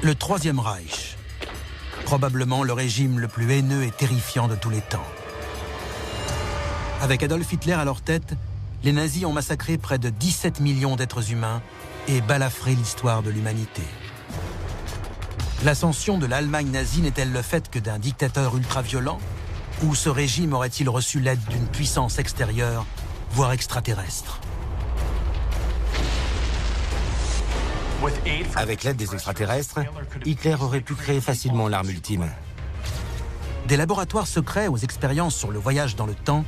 Le Troisième Reich, probablement le régime le plus haineux et terrifiant de tous les temps. Avec Adolf Hitler à leur tête, les nazis ont massacré près de 17 millions d'êtres humains et balafré l'histoire de l'humanité. L'ascension de l'Allemagne nazie n'est-elle le fait que d'un dictateur ultra-violent? Ou ce régime aurait-il reçu l'aide d'une puissance extérieure, voire extraterrestre? Avec l'aide des extraterrestres, Hitler aurait pu créer facilement l'arme ultime. Des laboratoires secrets aux expériences sur le voyage dans le temps,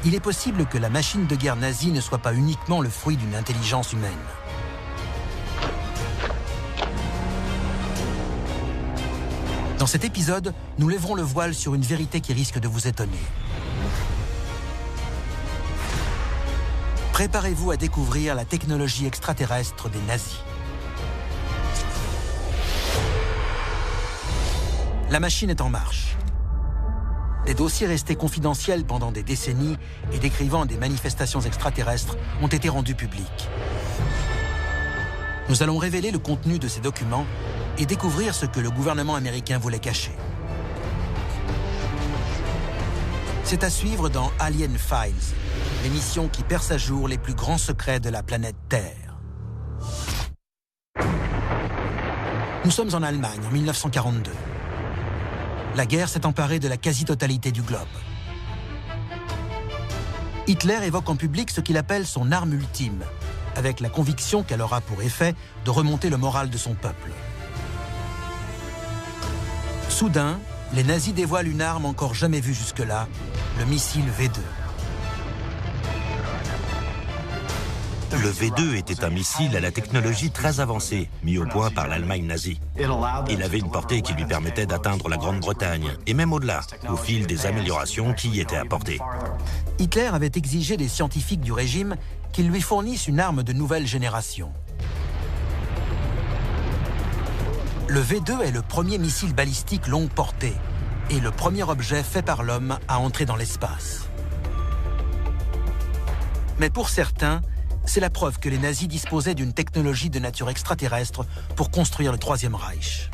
il est possible que la machine de guerre nazie ne soit pas uniquement le fruit d'une intelligence humaine. Dans cet épisode, nous lèverons le voile sur une vérité qui risque de vous étonner. Préparez-vous à découvrir la technologie extraterrestre des nazis. La machine est en marche. Des dossiers restés confidentiels pendant des décennies et décrivant des manifestations extraterrestres ont été rendus publics. Nous allons révéler le contenu de ces documents et découvrir ce que le gouvernement américain voulait cacher. C'est à suivre dans Alien Files, l'émission qui perce à jour les plus grands secrets de la planète Terre. Nous sommes en Allemagne en 1942. La guerre s'est emparée de la quasi-totalité du globe. Hitler évoque en public ce qu'il appelle son arme ultime, avec la conviction qu'elle aura pour effet de remonter le moral de son peuple. Soudain, les nazis dévoilent une arme encore jamais vue jusque-là, le missile V2. Le V2 était un missile à la technologie très avancée, mis au point par l'Allemagne nazie. Il avait une portée qui lui permettait d'atteindre la Grande-Bretagne, et même au-delà, au fil des améliorations qui y étaient apportées. Hitler avait exigé des scientifiques du régime qu'ils lui fournissent une arme de nouvelle génération. Le V2 est le premier missile balistique longue portée et le premier objet fait par l'homme à entrer dans l'espace. Mais pour certains, c'est la preuve que les nazis disposaient d'une technologie de nature extraterrestre pour construire le Troisième Reich.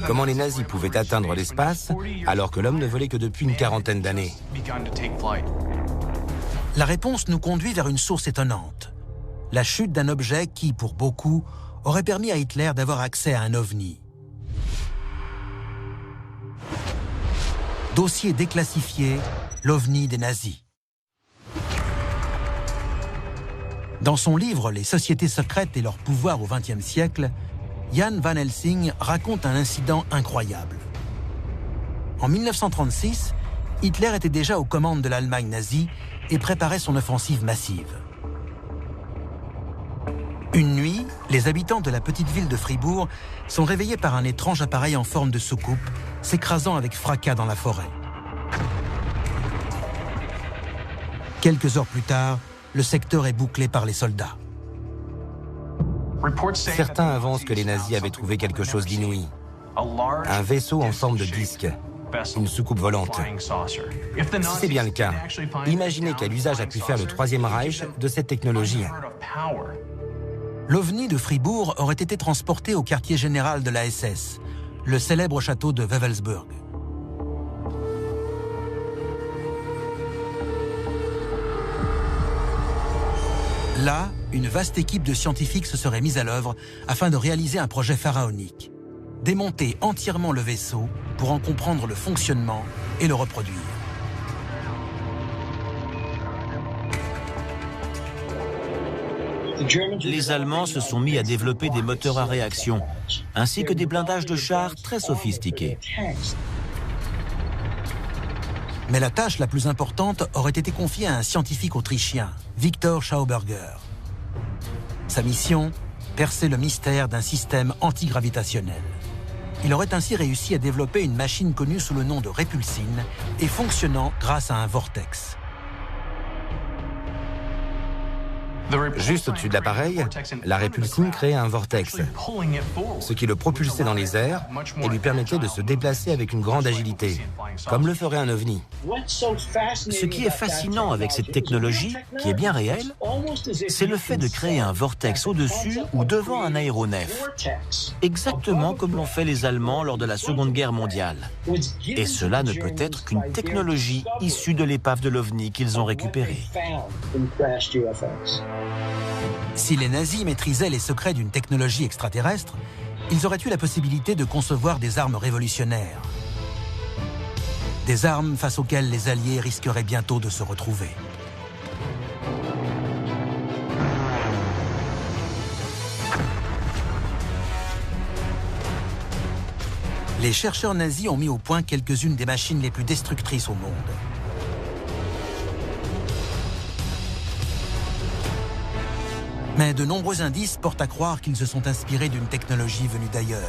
Comment les nazis pouvaient atteindre l'espace alors que l'homme ne volait que depuis une quarantaine d'années? La réponse nous conduit vers une source étonnante. La chute d'un objet qui, pour beaucoup, aurait permis à Hitler d'avoir accès à un ovni. Dossier déclassifié, l'ovni des nazis. Dans son livre « Les sociétés secrètes et leur pouvoir au XXe siècle », Jan Van Helsing raconte un incident incroyable. En 1936, Hitler était déjà aux commandes de l'Allemagne nazie et préparait son offensive massive. Une nuit, les habitants de la petite ville de Fribourg sont réveillés par un étrange appareil en forme de soucoupe, s'écrasant avec fracas dans la forêt. Quelques heures plus tard, le secteur est bouclé par les soldats. Certains avancent que les nazis avaient trouvé quelque chose d'inouï. Un vaisseau en forme de disque, une soucoupe volante. Si c'est bien le cas, imaginez quel usage a pu faire le Troisième Reich de cette technologie. L'OVNI de Fribourg aurait été transporté au quartier général de la SS, le célèbre château de Wewelsburg. Là, une vaste équipe de scientifiques se serait mise à l'œuvre afin de réaliser un projet pharaonique. Démonter entièrement le vaisseau pour en comprendre le fonctionnement et le reproduire. Les Allemands se sont mis à développer des moteurs à réaction, ainsi que des blindages de chars très sophistiqués. Mais la tâche la plus importante aurait été confiée à un scientifique autrichien, Victor Schauberger. Sa mission, percer le mystère d'un système antigravitationnel. Il aurait ainsi réussi à développer une machine connue sous le nom de répulsine et fonctionnant grâce à un vortex. Juste au-dessus de l'appareil, la répulsine créait un vortex, ce qui le propulsait dans les airs et lui permettait de se déplacer avec une grande agilité, comme le ferait un ovni. Ce qui est fascinant avec cette technologie, qui est bien réelle, c'est le fait de créer un vortex au-dessus ou devant un aéronef, exactement comme l'ont fait les Allemands lors de la Seconde Guerre mondiale. Et cela ne peut être qu'une technologie issue de l'épave de l'OVNI qu'ils ont récupérée. Si les nazis maîtrisaient les secrets d'une technologie extraterrestre, ils auraient eu la possibilité de concevoir des armes révolutionnaires. Des armes face auxquelles les Alliés risqueraient bientôt de se retrouver. Les chercheurs nazis ont mis au point quelques-unes des machines les plus destructrices au monde. Mais de nombreux indices portent à croire qu'ils se sont inspirés d'une technologie venue d'ailleurs.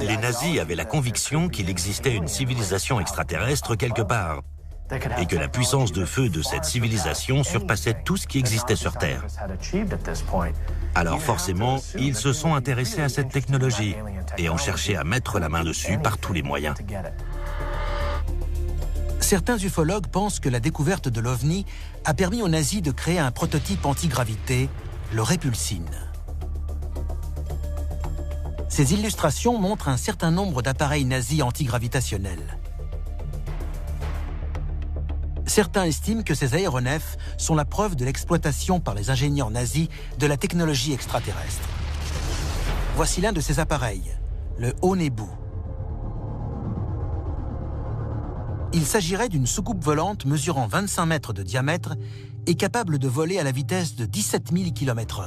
Les nazis avaient la conviction qu'il existait une civilisation extraterrestre quelque part, et que la puissance de feu de cette civilisation surpassait tout ce qui existait sur Terre. Alors forcément, ils se sont intéressés à cette technologie et ont cherché à mettre la main dessus par tous les moyens. Certains ufologues pensent que la découverte de l'OVNI a permis aux nazis de créer un prototype antigravité, le Repulsine. Ces illustrations montrent un certain nombre d'appareils nazis antigravitationnels. Certains estiment que ces aéronefs sont la preuve de l'exploitation par les ingénieurs nazis de la technologie extraterrestre. Voici l'un de ces appareils, le Onebu. Il s'agirait d'une soucoupe volante mesurant 25 mètres de diamètre et capable de voler à la vitesse de 17 000 km/h.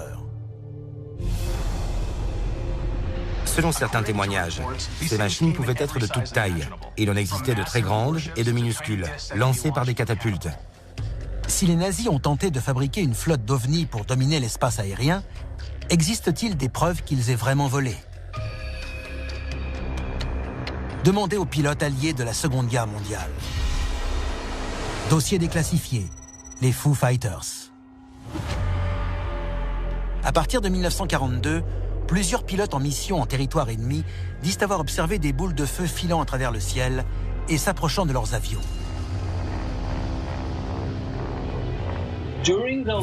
Selon certains témoignages, ces machines pouvaient être de toute taille. Il en existait de très grandes et de minuscules, lancées par des catapultes. Si les nazis ont tenté de fabriquer une flotte d'ovnis pour dominer l'espace aérien, existe-t-il des preuves qu'ils aient vraiment volé? Demandez aux pilotes alliés de la Seconde Guerre mondiale. Dossier déclassifié, les Foo Fighters. À partir de 1942, plusieurs pilotes en mission en territoire ennemi disent avoir observé des boules de feu filant à travers le ciel et s'approchant de leurs avions.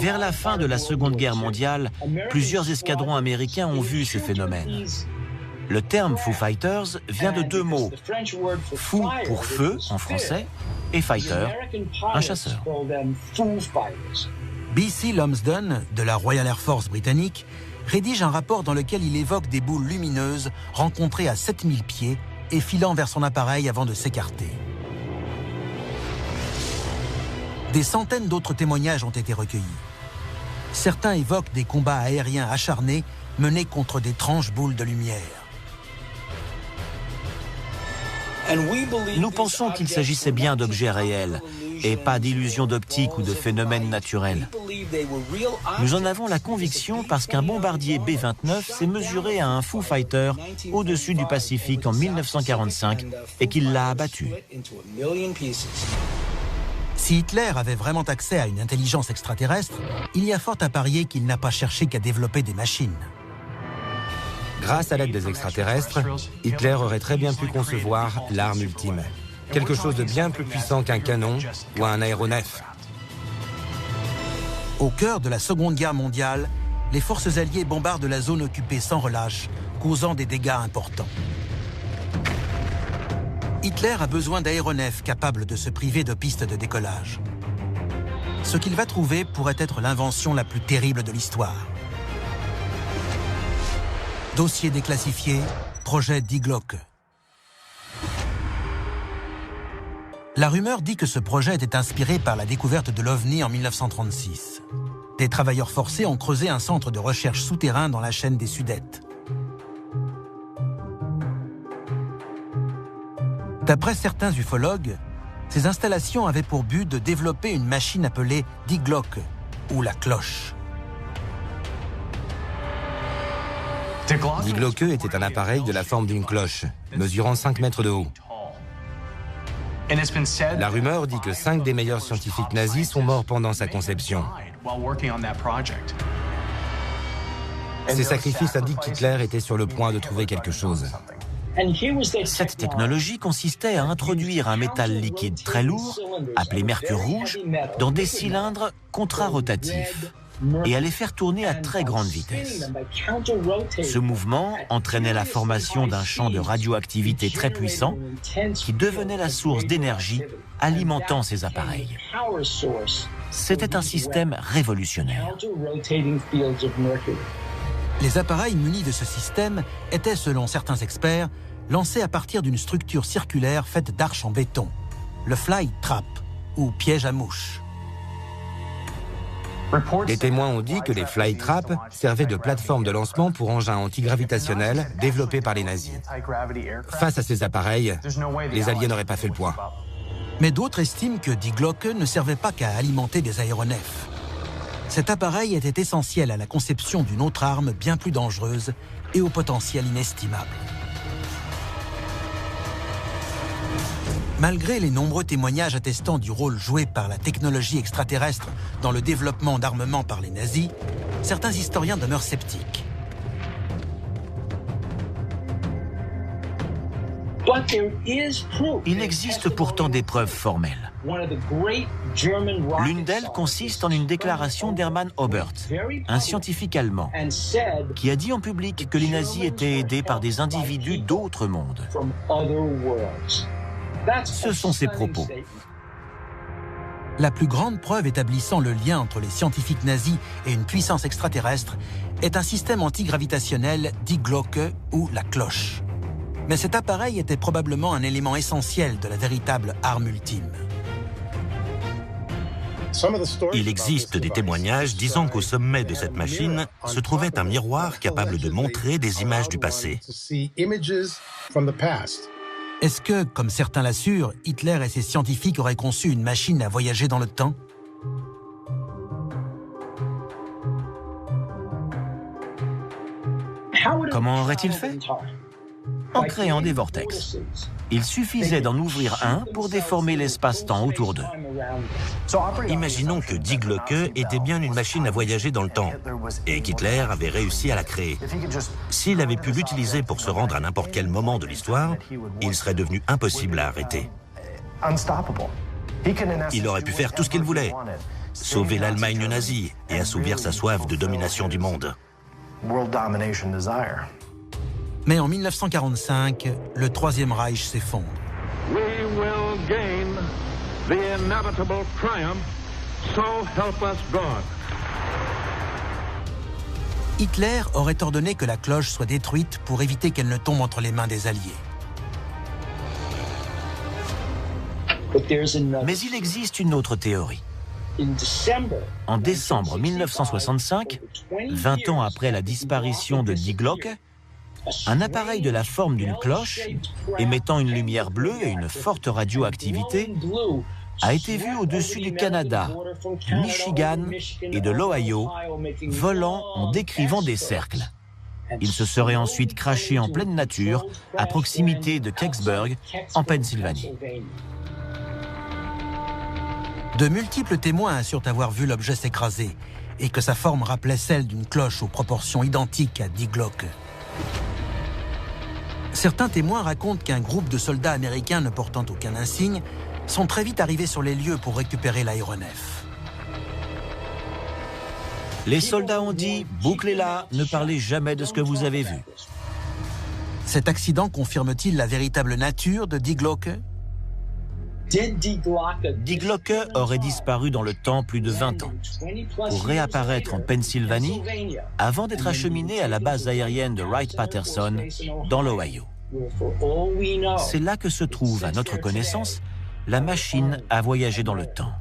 Vers la fin de la Seconde Guerre mondiale, plusieurs escadrons américains ont vu ces phénomènes. Le terme Foo Fighters vient de deux mots. Foo pour feu en français et fighter, un chasseur. B.C. Lumsden, de la Royal Air Force britannique, rédige un rapport dans lequel il évoque des boules lumineuses rencontrées à 7000 pieds et filant vers son appareil avant de s'écarter. Des centaines d'autres témoignages ont été recueillis. Certains évoquent des combats aériens acharnés menés contre d'étranges boules de lumière. Nous pensons qu'il s'agissait bien d'objets réels et pas d'illusions d'optique ou de phénomènes naturels. Nous en avons la conviction parce qu'un bombardier B-29 s'est mesuré à un Foo Fighter au-dessus du Pacifique en 1945 et qu'il l'a abattu. Si Hitler avait vraiment accès à une intelligence extraterrestre, il y a fort à parier qu'il n'a pas cherché qu'à développer des machines. Grâce à l'aide des extraterrestres, Hitler aurait très bien pu concevoir l'arme ultime. Quelque chose de bien plus puissant qu'un canon ou un aéronef. Au cœur de la Seconde Guerre mondiale, les forces alliées bombardent la zone occupée sans relâche, causant des dégâts importants. Hitler a besoin d'aéronefs capables de se priver de pistes de décollage. Ce qu'il va trouver pourrait être l'invention la plus terrible de l'histoire. Dossier déclassifié, projet Die Glocke. La rumeur dit que ce projet était inspiré par la découverte de l'OVNI en 1936. Des travailleurs forcés ont creusé un centre de recherche souterrain dans la chaîne des Sudètes. D'après certains ufologues, ces installations avaient pour but de développer une machine appelée Die Glocke, ou la cloche. Die Glocke était un appareil de la forme d'une cloche, mesurant 5 mètres de haut. La rumeur dit que 5 des meilleurs scientifiques nazis sont morts pendant sa conception. Ces sacrifices indiquent qu'Hitler était sur le point de trouver quelque chose. Cette technologie consistait à introduire un métal liquide très lourd, appelé mercure rouge, dans des cylindres contrarotatifs et à les faire tourner à très grande vitesse. Ce mouvement entraînait la formation d'un champ de radioactivité très puissant qui devenait la source d'énergie alimentant ces appareils. C'était un système révolutionnaire. Les appareils munis de ce système étaient, selon certains experts, lancés à partir d'une structure circulaire faite d'arches en béton, le fly trap ou piège à mouches. Des témoins ont dit que les fly traps servaient de plateforme de lancement pour engins antigravitationnels développés par les nazis. Face à ces appareils, les Alliés n'auraient pas fait le poids. Mais d'autres estiment que Die Glocke ne servait pas qu'à alimenter des aéronefs. Cet appareil était essentiel à la conception d'une autre arme bien plus dangereuse et au potentiel inestimable. Malgré les nombreux témoignages attestant du rôle joué par la technologie extraterrestre dans le développement d'armements par les nazis, certains historiens demeurent sceptiques. Il existe pourtant des preuves formelles. L'une d'elles consiste en une déclaration d'Hermann Oberth, un scientifique allemand, qui a dit en public que les nazis étaient aidés par des individus d'autres mondes. Ce sont ses propos. La plus grande preuve établissant le lien entre les scientifiques nazis et une puissance extraterrestre est un système antigravitationnel Die Glocke ou la cloche. Mais cet appareil était probablement un élément essentiel de la véritable arme ultime. Il existe des témoignages disant qu'au sommet de cette machine se trouvait un miroir capable de montrer des images du passé. Est-ce que, comme certains l'assurent, Hitler et ses scientifiques auraient conçu une machine à voyager dans le temps? Comment aurait-il fait? En créant des vortex. Il suffisait d'en ouvrir un pour déformer l'espace-temps autour d'eux. Imaginons que Die Glocke était bien une machine à voyager dans le temps et qu'Hitler avait réussi à la créer. S'il avait pu l'utiliser pour se rendre à n'importe quel moment de l'histoire, il serait devenu impossible à arrêter. Il aurait pu faire tout ce qu'il voulait, sauver l'Allemagne nazie et assouvir sa soif de domination du monde. Mais en 1945, le Troisième Reich s'effondre. We will gain the inevitable triumph, so help us God. Hitler aurait ordonné que la cloche soit détruite pour éviter qu'elle ne tombe entre les mains des Alliés. Mais il existe une autre théorie. En décembre 1965, 20 ans après la disparition de Die Glocke, un appareil de la forme d'une cloche, émettant une lumière bleue et une forte radioactivité, a été vu au-dessus du Canada, du Michigan et de l'Ohio, volant en décrivant des cercles. Il se serait ensuite crashé en pleine nature, à proximité de Kecksburg, en Pennsylvanie. De multiples témoins assurent avoir vu l'objet s'écraser et que sa forme rappelait celle d'une cloche aux proportions identiques à Die Glocke. Certains témoins racontent qu'un groupe de soldats américains ne portant aucun insigne sont très vite arrivés sur les lieux pour récupérer l'aéronef. Les soldats ont dit « Bouclez-la, ne parlez jamais de ce que vous avez vu ». Cet accident confirme-t-il la véritable nature de Die Glocke? Die Glocke aurait disparu dans le temps plus de 20 ans pour réapparaître en Pennsylvanie avant d'être acheminé à la base aérienne de Wright-Patterson dans l'Ohio. C'est là que se trouve, à notre connaissance, la machine à voyager dans le temps.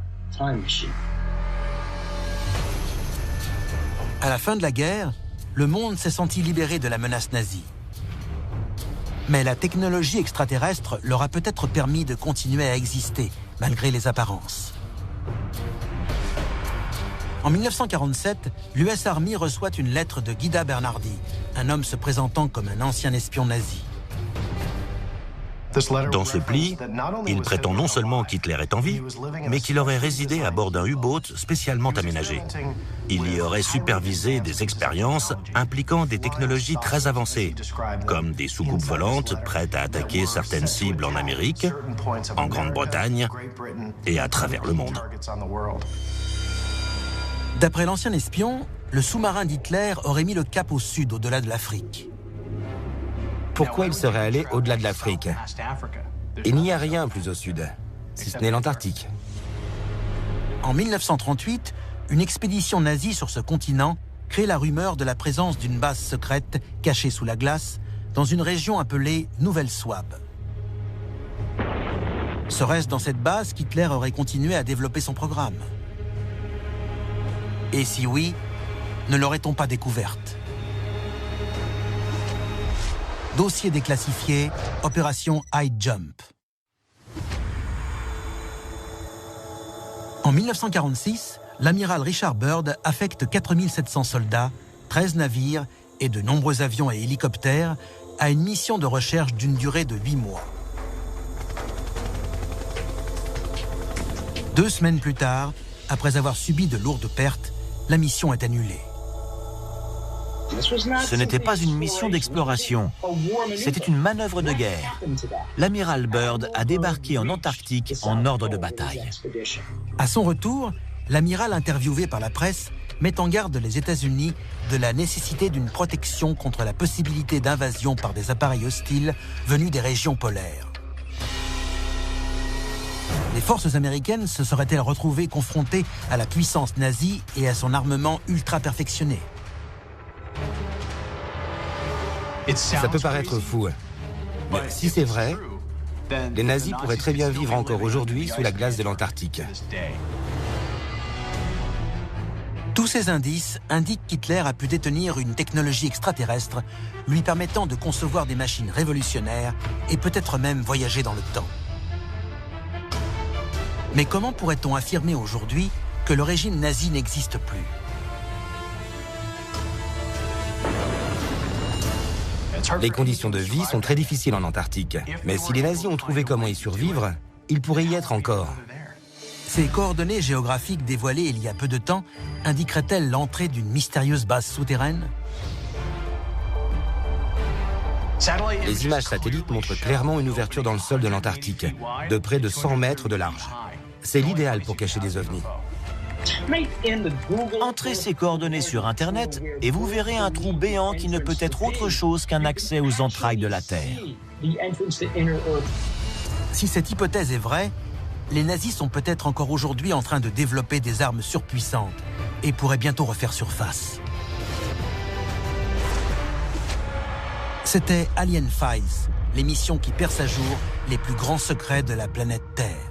À la fin de la guerre, le monde s'est senti libéré de la menace nazie. Mais la technologie extraterrestre leur a peut-être permis de continuer à exister, malgré les apparences. En 1947, l'US Army reçoit une lettre de Guida Bernardi, un homme se présentant comme un ancien espion nazi. Dans ce pli, il prétend non seulement qu'Hitler est en vie, mais qu'il aurait résidé à bord d'un U-boat spécialement aménagé. Il y aurait supervisé des expériences impliquant des technologies très avancées, comme des soucoupes volantes prêtes à attaquer certaines cibles en Amérique, en Grande-Bretagne et à travers le monde. D'après l'ancien espion, le sous-marin d'Hitler aurait mis le cap au sud, au-delà de l'Afrique. Pourquoi il serait allé au-delà de l'Afrique? Il n'y a rien plus au sud, si ce n'est l'Antarctique. En 1938, une expédition nazie sur ce continent crée la rumeur de la présence d'une base secrète cachée sous la glace dans une région appelée Nouvelle Souabe. Serait-ce dans cette base qu'Hitler aurait continué à développer son programme? Et si oui, ne l'aurait-on pas découverte? Dossier déclassifié, opération High Jump. En 1946, l'amiral Richard Byrd affecte 4700 soldats, 13 navires et de nombreux avions et hélicoptères à une mission de recherche d'une durée de 8 mois. 2 semaines plus tard, après avoir subi de lourdes pertes, la mission est annulée. Ce n'était pas une mission d'exploration, c'était une manœuvre de guerre. L'amiral Byrd a débarqué en Antarctique en ordre de bataille. À son retour, l'amiral interviewé par la presse met en garde les États-Unis de la nécessité d'une protection contre la possibilité d'invasion par des appareils hostiles venus des régions polaires. Les forces américaines se seraient-elles retrouvées confrontées à la puissance nazie et à son armement ultra perfectionné? Ça peut paraître fou, mais si c'est vrai, les nazis pourraient très bien vivre encore aujourd'hui sous la glace de l'Antarctique. Tous ces indices indiquent qu'Hitler a pu détenir une technologie extraterrestre lui permettant de concevoir des machines révolutionnaires et peut-être même voyager dans le temps. Mais comment pourrait-on affirmer aujourd'hui que le régime nazi n'existe plus? Les conditions de vie sont très difficiles en Antarctique. Mais si les nazis ont trouvé comment y survivre, ils pourraient y être encore. Ces coordonnées géographiques dévoilées il y a peu de temps indiqueraient-elles l'entrée d'une mystérieuse base souterraine? Les images satellites montrent clairement une ouverture dans le sol de l'Antarctique, de près de 100 mètres de large. C'est l'idéal pour cacher des ovnis. Entrez ces coordonnées sur Internet et vous verrez un trou béant qui ne peut être autre chose qu'un accès aux entrailles de la Terre. Si cette hypothèse est vraie, les nazis sont peut-être encore aujourd'hui en train de développer des armes surpuissantes et pourraient bientôt refaire surface. C'était Alien Files, l'émission qui perce à jour les plus grands secrets de la planète Terre.